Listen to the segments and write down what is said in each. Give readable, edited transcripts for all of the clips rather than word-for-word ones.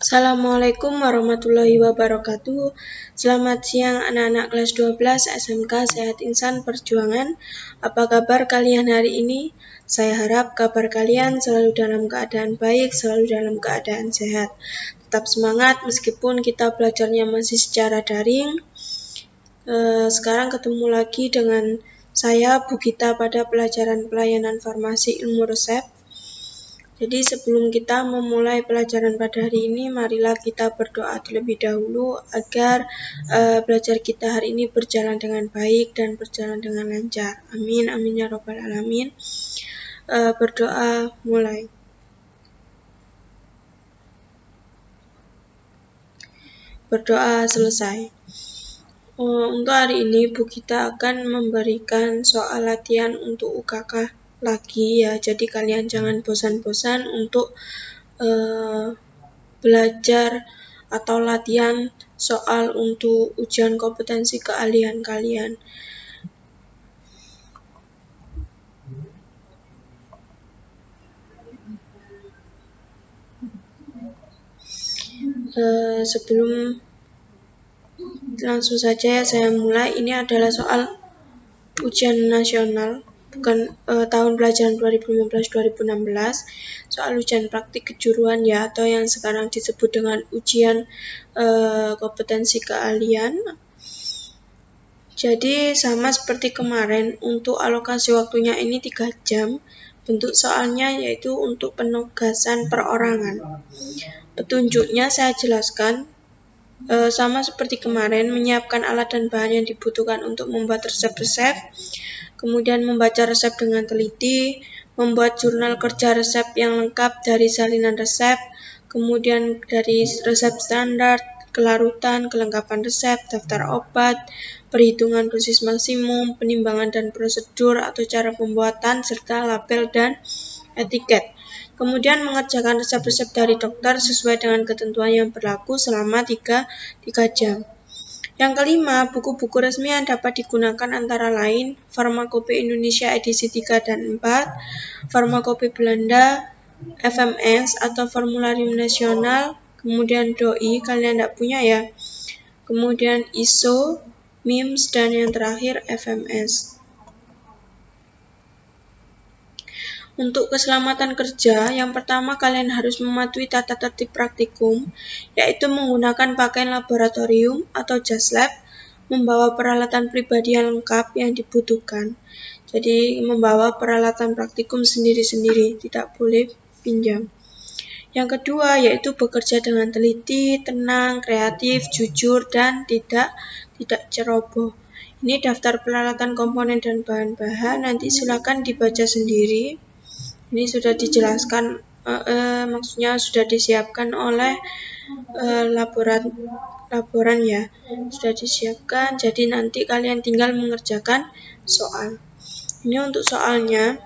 Assalamualaikum warahmatullahi wabarakatuh. Selamat siang anak-anak kelas 12 SMK Sehat Insan Perjuangan. Apa kabar kalian hari ini? Saya harap kabar kalian selalu dalam keadaan baik, selalu dalam keadaan sehat. Tetap semangat meskipun kita belajarnya masih secara daring. Sekarang ketemu lagi dengan saya Bu Gita pada pelajaran pelayanan farmasi ilmu resep. Jadi sebelum kita memulai pelajaran pada hari ini, marilah kita berdoa terlebih dahulu agar belajar kita hari ini berjalan dengan baik dan berjalan dengan lancar. Amin, amin ya robbal alamin. Berdoa mulai. Berdoa selesai. Untuk hari ini Bu Gita akan memberikan soal latihan untuk UKK lagi ya, jadi kalian jangan bosan-bosan untuk belajar atau latihan soal untuk ujian kompetensi keahlian kalian. Sebelum langsung saja saya mulai, ini adalah soal ujian nasional, bukan tahun pelajaran 2015-2016, soal ujian praktik kejuruan ya, atau yang sekarang disebut dengan ujian kompetensi keahlian. Jadi sama seperti kemarin, untuk alokasi waktunya ini 3 jam. Bentuk soalnya yaitu untuk penugasan perorangan. Petunjuknya saya jelaskan. Sama seperti kemarin, menyiapkan alat dan bahan yang dibutuhkan untuk membuat resep-resep, kemudian membaca resep dengan teliti, membuat jurnal kerja resep yang lengkap dari salinan resep, kemudian dari resep standar, kelarutan, kelengkapan resep, daftar obat, perhitungan dosis maksimum, penimbangan dan prosedur atau cara pembuatan, serta label dan etiket. Kemudian mengerjakan resep-resep dari dokter sesuai dengan ketentuan yang berlaku selama 3 jam. Yang kelima, buku-buku resmi yang dapat digunakan antara lain Farmakope Indonesia edisi 3 dan 4, Farmakope Belanda, FMS atau Formularium Nasional, kemudian DOI, kalian tidak punya ya, kemudian ISO, MIMS, dan yang terakhir FMS. Untuk keselamatan kerja, yang pertama kalian harus mematuhi tata tertib praktikum, yaitu menggunakan pakaian laboratorium atau jas lab, membawa peralatan pribadi yang lengkap yang dibutuhkan. Jadi membawa peralatan praktikum sendiri-sendiri, tidak boleh pinjam. Yang kedua yaitu bekerja dengan teliti, tenang, kreatif, jujur, dan tidak ceroboh. Ini daftar peralatan komponen dan bahan-bahan, nanti silakan dibaca sendiri. Ini sudah dijelaskan, maksudnya sudah disiapkan oleh laboran ya, sudah disiapkan, jadi nanti kalian tinggal mengerjakan soal. Ini untuk soalnya,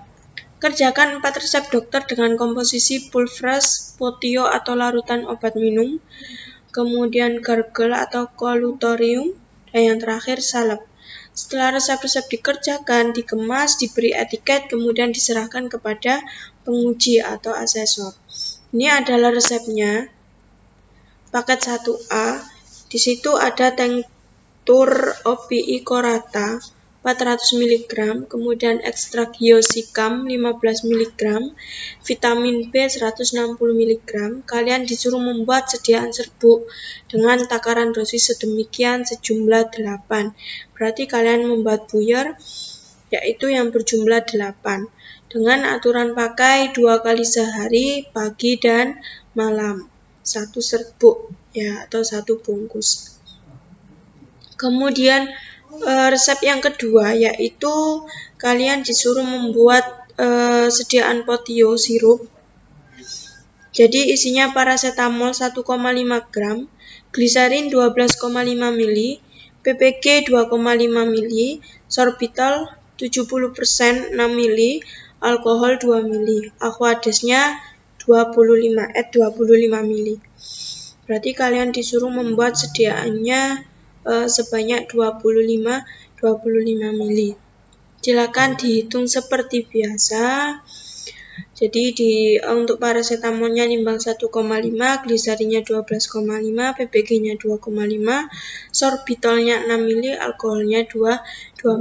kerjakan 4 resep dokter dengan komposisi pulvers, potio atau larutan obat minum, kemudian gargle atau kolutorium, dan yang terakhir salep. Setelah resep-resep dikerjakan, dikemas, diberi etiket, kemudian diserahkan kepada penguji atau asesor. Ini adalah resepnya. Paket 1A, di situ ada tinctur OPI Corata 400 mg, kemudian ekstrak hiosikam 15 mg, vitamin B 160 mg. Kalian disuruh membuat sediaan serbuk dengan takaran dosis sedemikian sejumlah 8. Berarti kalian membuat buyur, yaitu yang berjumlah 8. Dengan aturan pakai 2 kali sehari, pagi dan malam. 1 serbuk ya, atau 1 bungkus. Kemudian resep yang kedua yaitu kalian disuruh membuat sediaan potio sirup. Jadi isinya paracetamol 1,5 gram, gliserin 12,5 ml, PPG 2,5 ml, sorbitol 70% 6 ml, alkohol 2 ml, aquadesnya 25 ml. Berarti kalian disuruh membuat sediaannya sebanyak 25 ml. Silakan dihitung seperti biasa. Jadi untuk paracetamolnya nimbang 1,5, gliserinnya 12,5, ppg-nya 2,5, sorbitolnya 6 mili, alkoholnya 2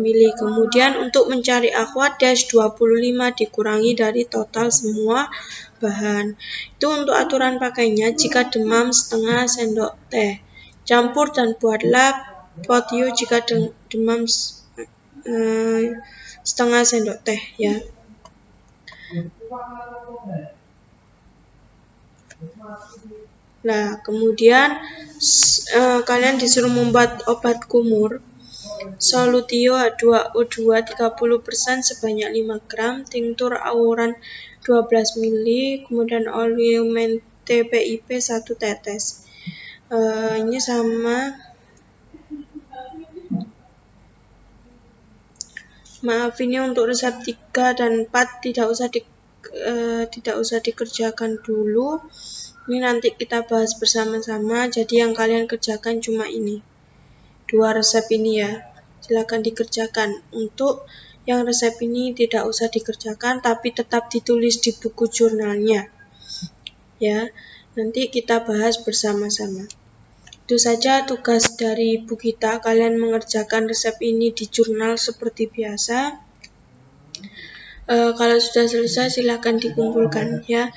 mili. Kemudian untuk mencari aqua dash 25 dikurangi dari total semua bahan. Itu untuk aturan pakainya. Jika demam setengah sendok teh. Campur dan buatlah potio jika demam setengah sendok teh ya. Nah, kemudian kalian disuruh membuat obat kumur. Solutio H2O2 30% sebanyak 5 gram, tinctur auran 12 mili, kemudian oleum TPIP 1 tetes. Ini sama. Maaf, ini untuk resep 3 dan 4 tidak usah dikerjakan dulu. Ini nanti kita bahas bersama-sama. Jadi yang kalian kerjakan cuma ini. 2 resep ini ya. Silakan dikerjakan. Untuk yang resep ini tidak usah dikerjakan, tapi tetap ditulis di buku jurnalnya. Ya, nanti kita bahas bersama-sama. Itu saja tugas dari ibu kita. Kalian mengerjakan resep ini di jurnal seperti biasa. Kalau sudah selesai silahkan dikumpulkan ya.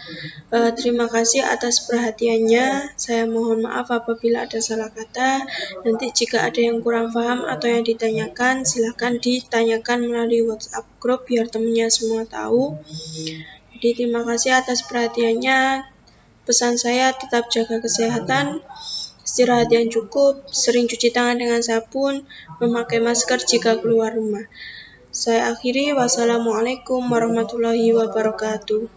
Terima kasih atas perhatiannya. Saya mohon maaf apabila ada salah kata. Nanti jika ada yang kurang paham atau yang ditanyakan, silahkan ditanyakan melalui WhatsApp group biar temennya semua tahu. Jadi terima kasih atas perhatiannya. Pesan saya tetap jaga kesehatan, istirahat yang cukup, sering cuci tangan dengan sabun, memakai masker jika keluar rumah. Saya akhiri, wassalamualaikum warahmatullahi wabarakatuh.